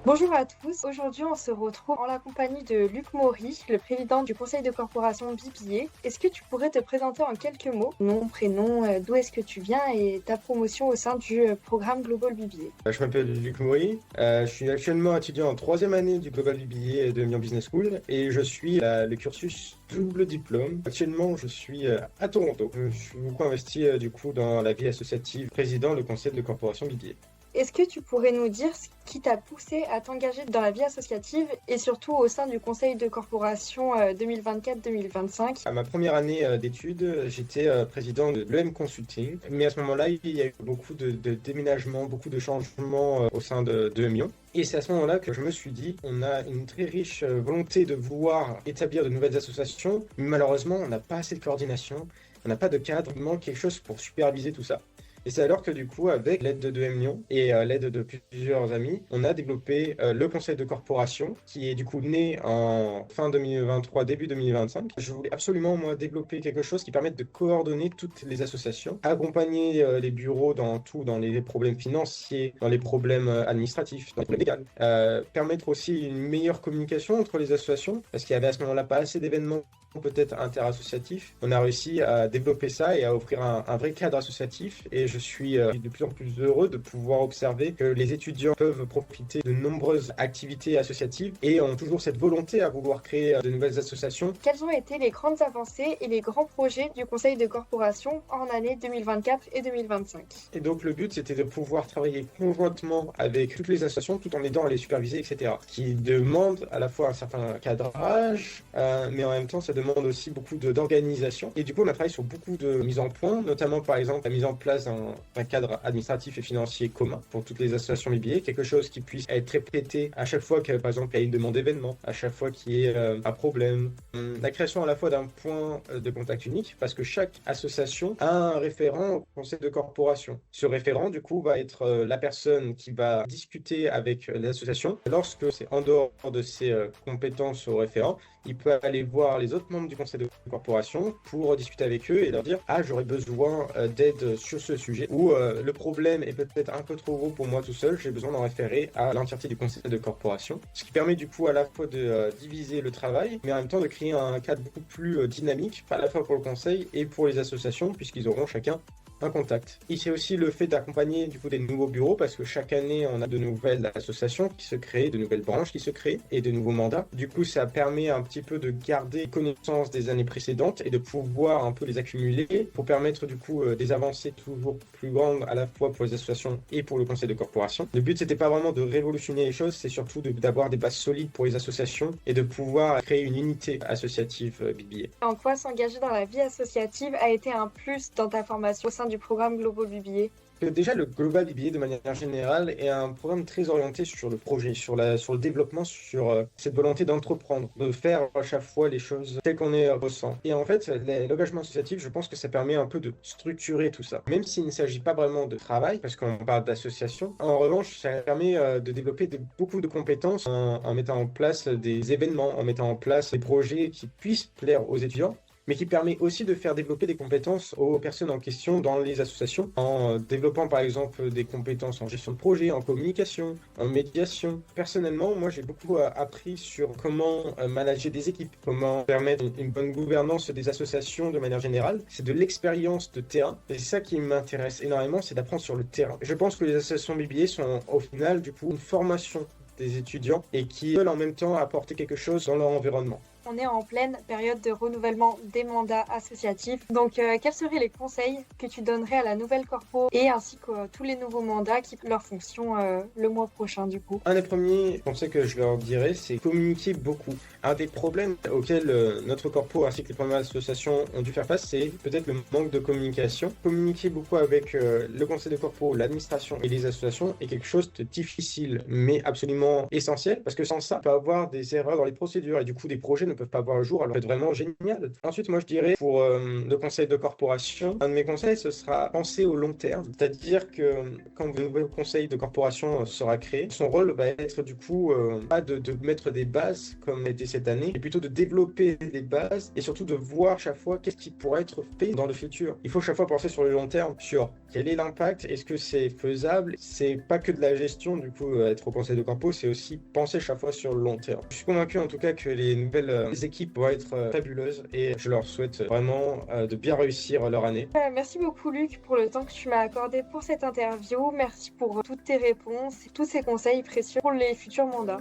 Bonjour à tous, aujourd'hui on se retrouve en la compagnie de Luc Maury, le président du conseil de corporation BBA. Est-ce que tu pourrais te présenter en quelques mots, nom, prénom, d'où est-ce que tu viens et ta promotion au sein du programme Global BBA? Je m'appelle Luc Maury, je suis actuellement étudiant en troisième année du Global BBA de Milan Business School et je suis le cursus double diplôme. Actuellement, je suis à Toronto. Je suis beaucoup investi du coup dans la vie associative, président le conseil de corporation BBA. Est-ce que tu pourrais nous dire ce qui t'a poussé à t'engager dans la vie associative et surtout au sein du conseil de corporation 2024-2025? À ma première année d'études, j'étais président de l'EM Consulting, mais à ce moment-là, il y a eu beaucoup de déménagements, beaucoup de changements au sein de Mion. Et c'est à ce moment-là que je me suis dit, on a une très riche volonté de vouloir établir de nouvelles associations, mais malheureusement, on n'a pas assez de coordination, on n'a pas de cadre, il manque quelque chose pour superviser tout ça. Et c'est alors que du coup, avec l'aide de 2M Lyon et l'aide de plusieurs amis, on a développé le conseil de corporation qui est du coup né en fin 2023, début 2025. Je voulais absolument, moi, développer quelque chose qui permette de coordonner toutes les associations, accompagner les bureaux dans tout, dans les problèmes financiers, dans les problèmes administratifs, dans les problèmes légaux. Permettre aussi une meilleure communication entre les associations, parce qu'il y avait à ce moment-là pas assez d'événements peut-être interassociatifs. On a réussi à développer ça et à offrir un vrai cadre associatif et je suis de plus en plus heureux de pouvoir observer que les étudiants peuvent profiter de nombreuses activités associatives et ont toujours cette volonté à vouloir créer de nouvelles associations. Quelles ont été les grandes avancées et les grands projets du conseil de corporation en année 2024 et 2025? Et donc le but c'était de pouvoir travailler conjointement avec toutes les associations tout en aidant à les superviser, etc. Qui demande à la fois un certain cadrage, mais en même temps ça demande aussi beaucoup d'organisation. Et du coup on a travaillé sur beaucoup de mises en point, notamment par exemple la mise en place d'un cadre administratif et financier commun pour toutes les associations BBA, quelque chose qui puisse être répété à chaque fois que par exemple il y a une demande d'événement, à chaque fois qu'il y ait un problème. La création à la fois d'un point de contact unique, parce que chaque association a un référent au conseil de corporation. Ce référent du coup va être la personne qui va discuter avec l'association. Lorsque c'est en dehors de ses compétences au référent, il peut aller voir les autres membres du conseil de corporation pour discuter avec eux et leur dire « Ah, j'aurais besoin d'aide sur ce sujet » ou le problème est peut-être un peu trop gros pour moi tout seul, j'ai besoin d'en référer à l'entièreté du conseil de corporation. Ce qui permet du coup à la fois de diviser le travail, mais en même temps de créer un cadre beaucoup plus dynamique, à la fois pour le conseil et pour les associations, puisqu'ils auront chacun un contact. Et c'est aussi le fait d'accompagner du coup des nouveaux bureaux parce que chaque année on a de nouvelles associations qui se créent, de nouvelles branches qui se créent et de nouveaux mandats. Du coup ça permet un petit peu de garder connaissance des années précédentes et de pouvoir un peu les accumuler pour permettre du coup des avancées toujours plus grandes à la fois pour les associations et pour le conseil de corporation. Le but c'était pas vraiment de révolutionner les choses, c'est surtout d'avoir des bases solides pour les associations et de pouvoir créer une unité associative BBA. En quoi s'engager dans la vie associative a été un plus dans ta formation au sein du programme Global BBA? Déjà, le Global BBA, de manière générale, est un programme très orienté sur le projet, sur le développement, sur cette volonté d'entreprendre, de faire à chaque fois les choses telles qu'on est ressent. Et en fait, l'engagement associatif, je pense que ça permet un peu de structurer tout ça. Même s'il ne s'agit pas vraiment de travail, parce qu'on parle d'association, en revanche, ça permet de développer beaucoup de compétences en mettant en place des événements, en mettant en place des projets qui puissent plaire aux étudiants, mais qui permet aussi de faire développer des compétences aux personnes en question dans les associations, en développant par exemple des compétences en gestion de projet, en communication, en médiation. Personnellement, moi j'ai beaucoup appris sur comment manager des équipes, comment permettre une bonne gouvernance des associations de manière générale. C'est de l'expérience de terrain, et c'est ça qui m'intéresse énormément, c'est d'apprendre sur le terrain. Je pense que les associations BBA sont au final du coup une formation des étudiants et qui veulent en même temps apporter quelque chose dans leur environnement. On est en pleine période de renouvellement des mandats associatifs. Donc, quels seraient les conseils que tu donnerais à la nouvelle corpo et ainsi que tous les nouveaux mandats qui quittent leur fonction le mois prochain du coup? Un des premiers conseils que je leur dirais, c'est communiquer beaucoup. Un des problèmes auxquels notre corpo ainsi que les premières associations ont dû faire face, c'est peut-être le manque de communication. Communiquer beaucoup avec le conseil de corpo, l'administration et les associations est quelque chose de difficile, mais absolument essentiel, parce que sans ça, on peut avoir des erreurs dans les procédures et du coup des projets ne peuvent pas voir le jour, alors c'est vraiment génial. Ensuite, moi je dirais pour le conseil de corporation, un de mes conseils ce sera penser au long terme, c'est-à-dire que quand le nouvel conseil de corporation sera créé, son rôle va être du coup pas de mettre des bases comme a été cette année, mais plutôt de développer des bases et surtout de voir chaque fois qu'est-ce qui pourrait être fait dans le futur. Il faut chaque fois penser sur le long terme, sur quel est l'impact, est-ce que c'est faisable. C'est pas que de la gestion, du coup, être au conseil de corpo, c'est aussi penser chaque fois sur le long terme. Je suis convaincu en tout cas que les nouvelles équipes vont être fabuleuses et je leur souhaite vraiment de bien réussir leur année. Merci beaucoup Luc pour le temps que tu m'as accordé pour cette interview. Merci pour toutes tes réponses et tous ces conseils précieux pour les futurs mandats.